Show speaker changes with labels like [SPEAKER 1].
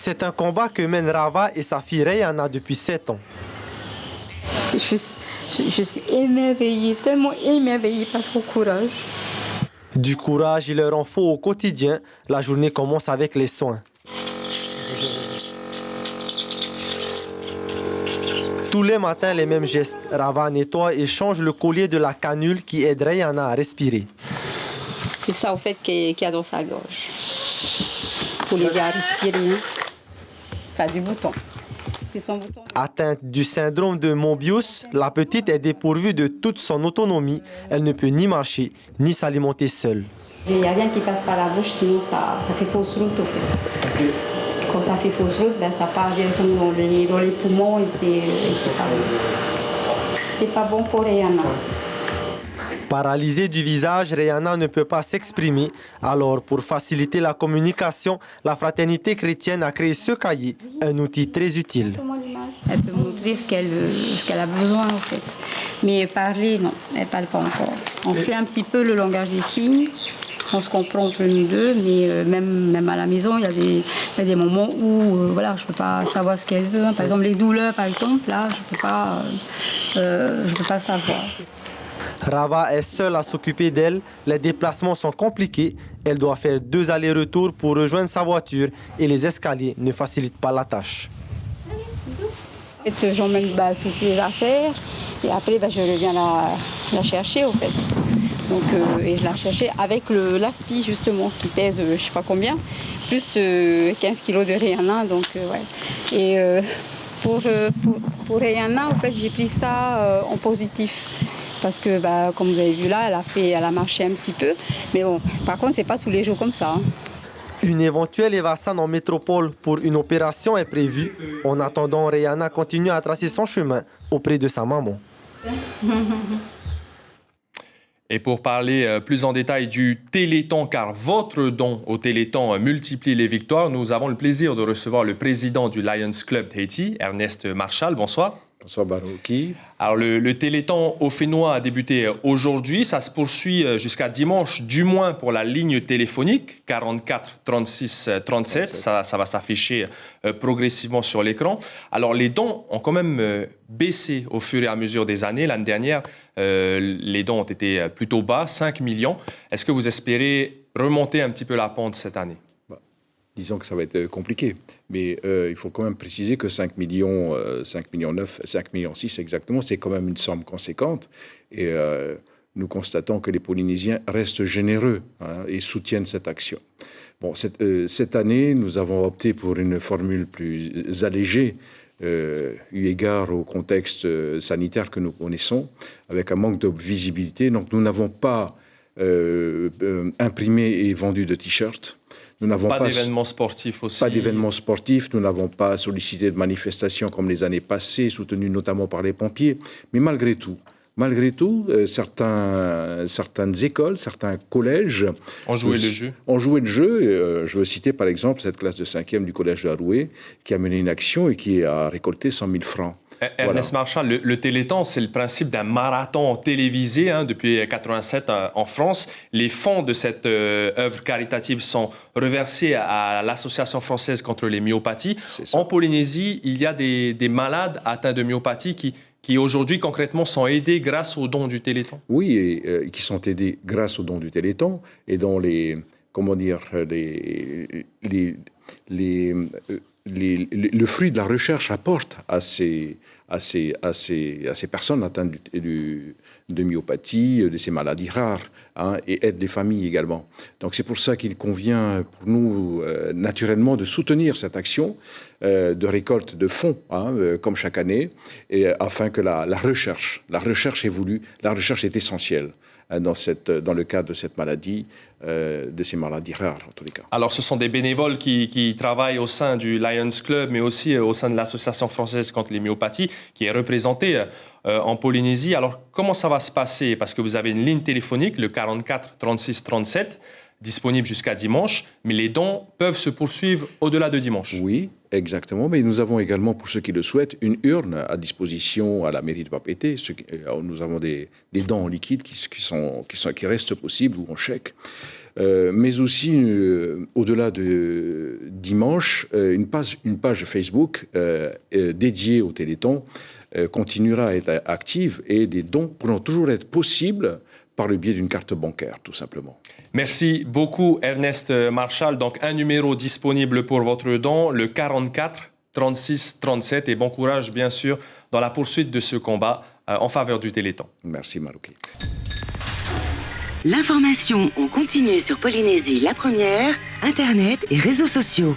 [SPEAKER 1] C'est un combat que mènent Rava et sa fille Rayana depuis 7 ans.
[SPEAKER 2] Je suis émerveillée, tellement émerveillée par son courage.
[SPEAKER 1] Du courage, il leur en faut au quotidien. La journée commence avec les soins. Tous les matins, les mêmes gestes. Rava nettoie et change le collier de la canule qui aide Rayana à respirer.
[SPEAKER 2] C'est ça, au fait, qu'il y a dans sa gorge. Pour l'aider à respirer. Enfin, du bouton. C'est son bouton.
[SPEAKER 1] Atteinte du syndrome de Mobius, la petite est dépourvue de toute son autonomie. Elle ne peut ni marcher, ni s'alimenter seule.
[SPEAKER 2] Il n'y a rien qui passe par la bouche, sinon ça fait fausse route, au fait. Quand ça fait fausse route, ça part directement dans les poumons et c'est pas bon pour Rayana.
[SPEAKER 1] Paralysée du visage, Rayana ne peut pas s'exprimer. Alors, pour faciliter la communication, la Fraternité chrétienne a créé ce cahier, un outil très utile.
[SPEAKER 2] Elle peut montrer ce qu'elle a besoin, en fait. Mais parler, non, elle ne parle pas encore. On fait un petit peu le langage des signes. On se comprend entre nous deux, mais même à la maison, il y a des moments où voilà, je ne peux pas savoir ce qu'elle veut. Par exemple, les douleurs, par exemple, là, je peux pas savoir.
[SPEAKER 1] Rava est seule à s'occuper d'elle. Les déplacements sont compliqués. Elle doit faire 2 allers-retours pour rejoindre sa voiture et les escaliers ne facilitent pas la tâche.
[SPEAKER 2] J'emmène toutes les affaires et après je reviens la chercher, au fait. Donc, et je la cherchais avec l'aspi justement qui pèse je sais pas combien, plus 15 kilos de Rayana. Donc, ouais. Et pour Rayana, en fait, j'ai pris ça en positif. Parce que, comme vous avez vu là, elle a marché un petit peu. Mais bon, par contre, c'est pas tous les jours comme ça.
[SPEAKER 1] Une éventuelle Evasan en métropole pour une opération est prévue. En attendant, Rayana continue à tracer son chemin auprès de sa maman.
[SPEAKER 3] Et pour parler plus en détail du Téléthon, car votre don au Téléthon multiplie les victoires, nous avons le plaisir de recevoir le président du Lions Club d'Haïti, Ernest Marchal. Bonsoir.
[SPEAKER 4] Bonsoir Barouki.
[SPEAKER 3] Alors le Téléthon au Fénois a débuté aujourd'hui, ça se poursuit jusqu'à dimanche, du moins pour la ligne téléphonique 44 36 37, ça va s'afficher progressivement sur l'écran. Alors les dons ont quand même baissé au fur et à mesure des années. L'année dernière, les dons ont été plutôt bas, 5 millions. Est-ce que vous espérez remonter un petit peu la pente cette année ?
[SPEAKER 4] Disons que ça va être compliqué, mais il faut quand même préciser que 5 millions 9, 5 millions 6 exactement, c'est quand même une somme conséquente. Et nous constatons que les Polynésiens restent généreux et soutiennent cette action. Bon, cette année, nous avons opté pour une formule plus allégée, eu égard au contexte sanitaire que nous connaissons, avec un manque de visibilité. Donc nous n'avons pas imprimé et vendu de t-shirts. Nous n'avons
[SPEAKER 3] pas d'événements sportifs aussi.
[SPEAKER 4] Pas d'événements sportifs. Nous n'avons pas sollicité de manifestations comme les années passées, soutenues notamment par les pompiers. Mais malgré tout, certaines écoles, certains collèges
[SPEAKER 3] ont joué le jeu.
[SPEAKER 4] Je veux citer par exemple cette classe de 5e du collège de Haroué qui a mené une action et qui a récolté 100 000 francs.
[SPEAKER 3] Ernest Marchal, le Téléthon, c'est le principe d'un marathon télévisé depuis 1987 en France. Les fonds de cette œuvre caritative sont reversés à l'Association française contre les myopathies. En Polynésie, il y a des malades atteints de myopathie qui aujourd'hui concrètement sont aidés grâce aux dons du Téléthon.
[SPEAKER 4] Oui, et qui sont aidés grâce aux dons du Téléthon et dont le fruit de la recherche apporte à ces personnes atteintes de myopathie, de ces maladies rares, et aide les familles également. Donc c'est pour ça qu'il convient pour nous naturellement de soutenir cette action de récolte de fonds, comme chaque année, et afin que la recherche évolue. La recherche est essentielle dans le cadre de cette maladie, de ces maladies rares en tous les cas.
[SPEAKER 3] Alors ce sont des bénévoles qui travaillent au sein du Lions Club, mais aussi au sein de l'Association française contre les myopathies, qui est représentée en Polynésie. Alors comment ça va se passer? Parce que vous avez une ligne téléphonique, le 44 36 37, disponible jusqu'à dimanche, mais les dons peuvent se poursuivre au-delà de dimanche.
[SPEAKER 4] Oui, exactement, mais nous avons également, pour ceux qui le souhaitent, une urne à disposition à la mairie de Papeete. Nous avons des dons en liquide qui restent possibles ou en chèque. mais aussi, au-delà de dimanche, une page Facebook dédiée au Téléthon continuera à être active et des dons pourront toujours être possibles par le biais d'une carte bancaire, tout simplement.
[SPEAKER 3] Merci beaucoup, Ernest Marchal. Donc, un numéro disponible pour votre don, le 44 36 37. Et bon courage, bien sûr, dans la poursuite de ce combat en faveur du Téléthon.
[SPEAKER 4] Merci, Marouki.
[SPEAKER 5] L'information en continu sur Polynésie la première, Internet et réseaux sociaux.